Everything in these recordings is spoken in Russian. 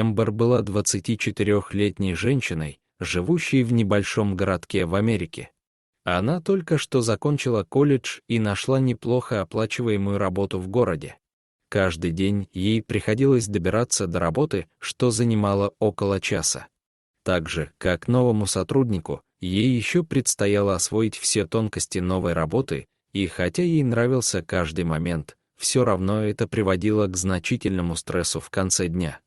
Эмбер была 24-летней женщиной, живущей в небольшом городке в Америке. Она только что закончила колледж и нашла неплохо оплачиваемую работу в городе. Каждый день ей приходилось добираться до работы, что занимало около часа. Так же, как новому сотруднику, ей еще предстояло освоить все тонкости новой работы, и хотя ей нравился каждый момент, все равно это приводило к значительному стрессу в конце дня.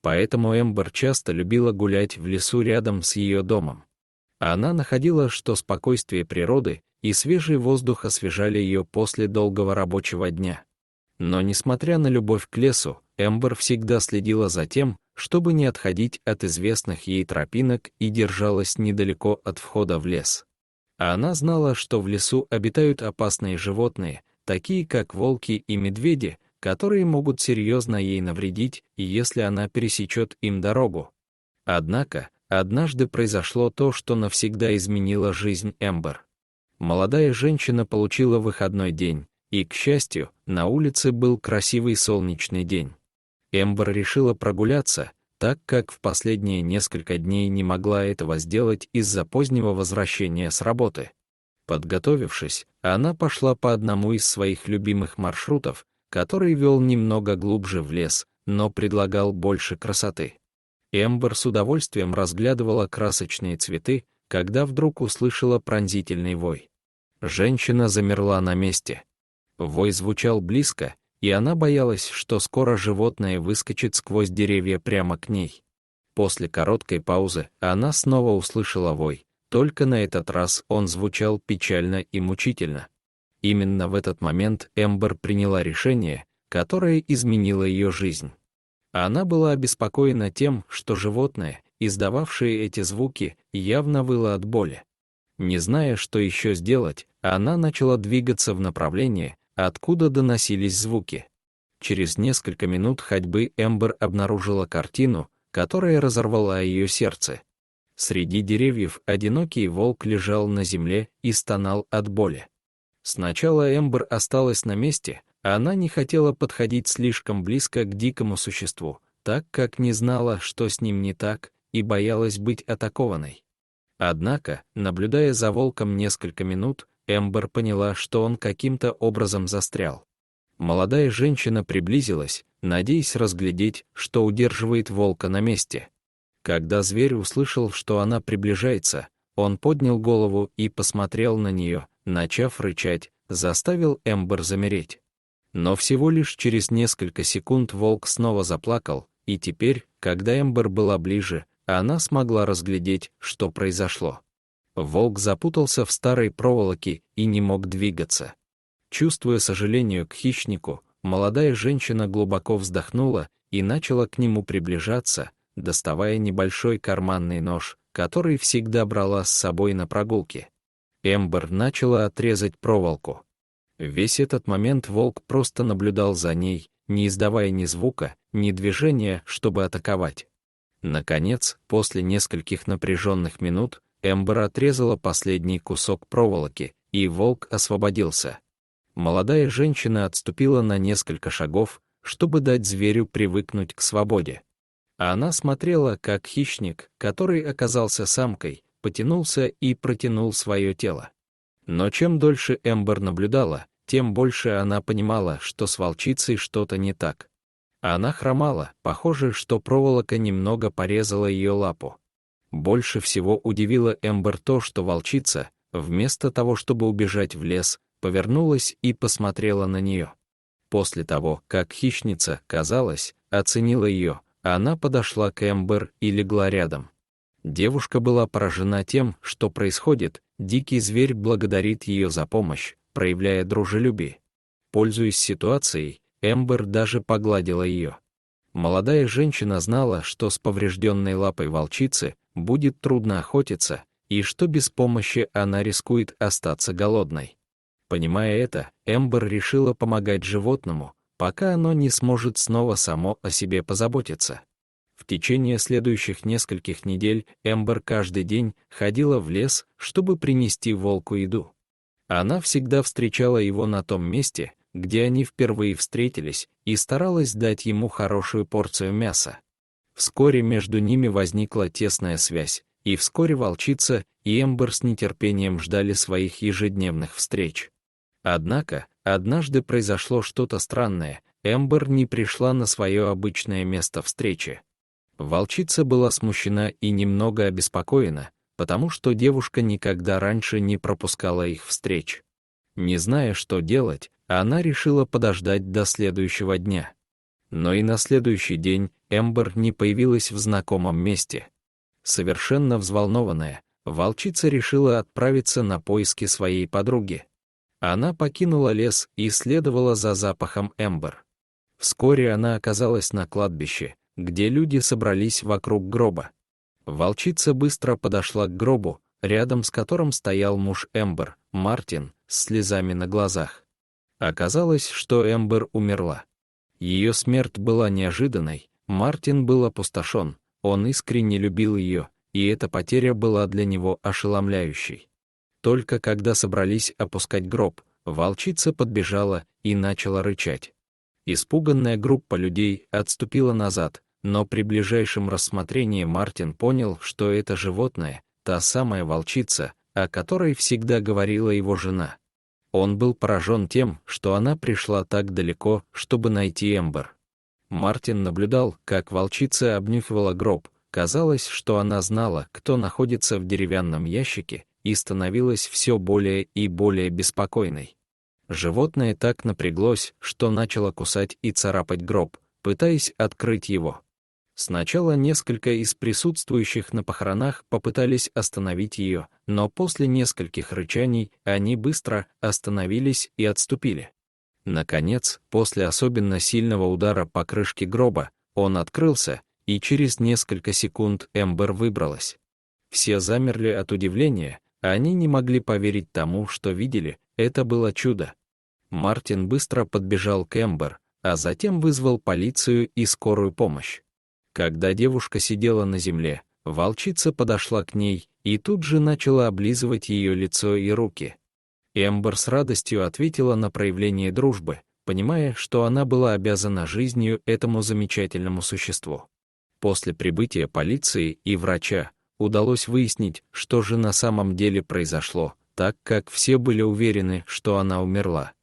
Поэтому Эмбер часто любила гулять в лесу рядом с ее домом. Она находила, что спокойствие природы и свежий воздух освежали ее после долгого рабочего дня. Но несмотря на любовь к лесу, Эмбер всегда следила за тем, чтобы не отходить от известных ей тропинок и держалась недалеко от входа в лес. А она знала, что в лесу обитают опасные животные, такие как волки и медведи, которые могут серьезно ей навредить, если она пересечет им дорогу. Однако, однажды произошло то, что навсегда изменило жизнь Эмбер. Молодая женщина получила выходной день, и, к счастью, на улице был красивый солнечный день. Эмбер решила прогуляться, так как в последние несколько дней не могла этого сделать из-за позднего возвращения с работы. Подготовившись, она пошла по одному из своих любимых маршрутов, который вел немного глубже в лес, но предлагал больше красоты. Эмбер с удовольствием разглядывала красочные цветы, когда вдруг услышала пронзительный вой. Женщина замерла на месте. Вой звучал близко, и она боялась, что скоро животное выскочит сквозь деревья прямо к ней. После короткой паузы она снова услышала вой, только на этот раз он звучал печально и мучительно. Именно в этот момент Эмбер приняла решение, которое изменило ее жизнь. Она была обеспокоена тем, что животное, издававшее эти звуки, явно выло от боли. Не зная, что еще сделать, она начала двигаться в направлении, откуда доносились звуки. Через несколько минут ходьбы Эмбер обнаружила картину, которая разорвала ее сердце. Среди деревьев одинокий волк лежал на земле и стонал от боли. Сначала Эмбер осталась на месте, а она не хотела подходить слишком близко к дикому существу, так как не знала, что с ним не так, и боялась быть атакованной. Однако, наблюдая за волком несколько минут, Эмбер поняла, что он каким-то образом застрял. Молодая женщина приблизилась, надеясь разглядеть, что удерживает волка на месте. Когда зверь услышал, что она приближается, он поднял голову и посмотрел на нее, начав рычать, заставил Эмбер замереть. Но всего лишь через несколько секунд волк снова заплакал, и теперь, когда Эмбер была ближе, она смогла разглядеть, что произошло. Волк запутался в старой проволоке и не мог двигаться. Чувствуя сожаление к хищнику, молодая женщина глубоко вздохнула и начала к нему приближаться, доставая небольшой карманный нож, который всегда брала с собой на прогулке. Эмбер начала отрезать проволоку. Весь этот момент волк просто наблюдал за ней, не издавая ни звука, ни движения, чтобы атаковать. Наконец, после нескольких напряженных минут, Эмбер отрезала последний кусок проволоки, и волк освободился. Молодая женщина отступила на несколько шагов, чтобы дать зверю привыкнуть к свободе. Она смотрела, как хищник, который оказался самкой, потянулся и протянул свое тело. Но чем дольше Эмбер наблюдала, тем больше она понимала, что с волчицей что-то не так. Она хромала, похоже, что проволока немного порезала ее лапу. Больше всего удивило Эмбер то, что волчица, вместо того, чтобы убежать в лес, повернулась и посмотрела на нее. После того, как хищница, казалось, оценила ее, она подошла к Эмбер и легла рядом. Девушка была поражена тем, что происходит, дикий зверь благодарит ее за помощь, проявляя дружелюбие. Пользуясь ситуацией, Эмбер даже погладила ее. Молодая женщина знала, что с поврежденной лапой волчицы будет трудно охотиться, и что без помощи она рискует остаться голодной. Понимая это, Эмбер решила помогать животному, пока оно не сможет снова само о себе позаботиться. В течение следующих нескольких недель Эмбер каждый день ходила в лес, чтобы принести волку еду. Она всегда встречала его на том месте, где они впервые встретились, и старалась дать ему хорошую порцию мяса. Вскоре между ними возникла тесная связь, и вскоре волчица и Эмбер с нетерпением ждали своих ежедневных встреч. Однако, однажды произошло что-то странное, Эмбер не пришла на свое обычное место встречи. Волчица была смущена и немного обеспокоена, потому что девушка никогда раньше не пропускала их встреч. Не зная, что делать, она решила подождать до следующего дня. Но и на следующий день Эмбер не появилась в знакомом месте. Совершенно взволнованная, волчица решила отправиться на поиски своей подруги. Она покинула лес и следовала за запахом Эмбер. Вскоре она оказалась на кладбище, где люди собрались вокруг гроба. Волчица быстро подошла к гробу, рядом с которым стоял муж Эмбер, Мартин, с слезами на глазах. Оказалось, что Эмбер умерла. Ее смерть была неожиданной, Мартин был опустошен, он искренне любил ее, и эта потеря была для него ошеломляющей. Только когда собрались опускать гроб, волчица подбежала и начала рычать. Испуганная группа людей отступила назад, но при ближайшем рассмотрении Мартин понял, что это животное, та самая волчица, о которой всегда говорила его жена. Он был поражен тем, что она пришла так далеко, чтобы найти Эмбер. Мартин наблюдал, как волчица обнюхивала гроб, казалось, что она знала, кто находится в деревянном ящике, и становилась все более и более беспокойной. Животное так напряглось, что начало кусать и царапать гроб, пытаясь открыть его. Сначала несколько из присутствующих на похоронах попытались остановить ее, но после нескольких рычаний они быстро остановились и отступили. Наконец, после особенно сильного удара по крышке гроба, он открылся, и через несколько секунд Эмбер выбралась. Все замерли от удивления, они не могли поверить тому, что видели, это было чудо. Мартин быстро подбежал к Эмбер, а затем вызвал полицию и скорую помощь. Когда девушка сидела на земле, волчица подошла к ней и тут же начала облизывать ее лицо и руки. Эмбер с радостью ответила на проявление дружбы, понимая, что она была обязана жизнью этому замечательному существу. После прибытия полиции и врача удалось выяснить, что же на самом деле произошло, так как все были уверены, что она умерла.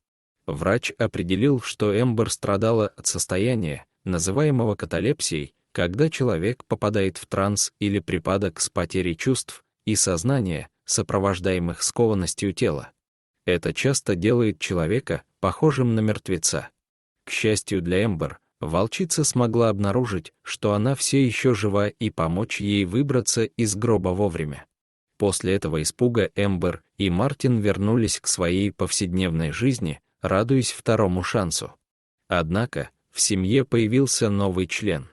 Врач определил, что Эмбер страдала от состояния, называемого каталепсией, когда человек попадает в транс или припадок с потерей чувств и сознания, сопровождаемых скованностью тела. Это часто делает человека похожим на мертвеца. К счастью для Эмбер, волчица смогла обнаружить, что она все еще жива и помочь ей выбраться из гроба вовремя. После этого испуга Эмбер и Мартин вернулись к своей повседневной жизни, радуясь второму шансу. Однако, в семье появился новый член.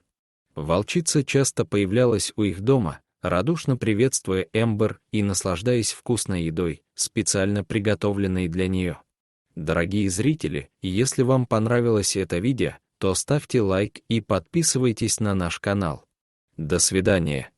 Волчица часто появлялась у их дома, радушно приветствуя Эмбер и наслаждаясь вкусной едой, специально приготовленной для нее. Дорогие зрители, если вам понравилось это видео, то ставьте лайк и подписывайтесь на наш канал. До свидания.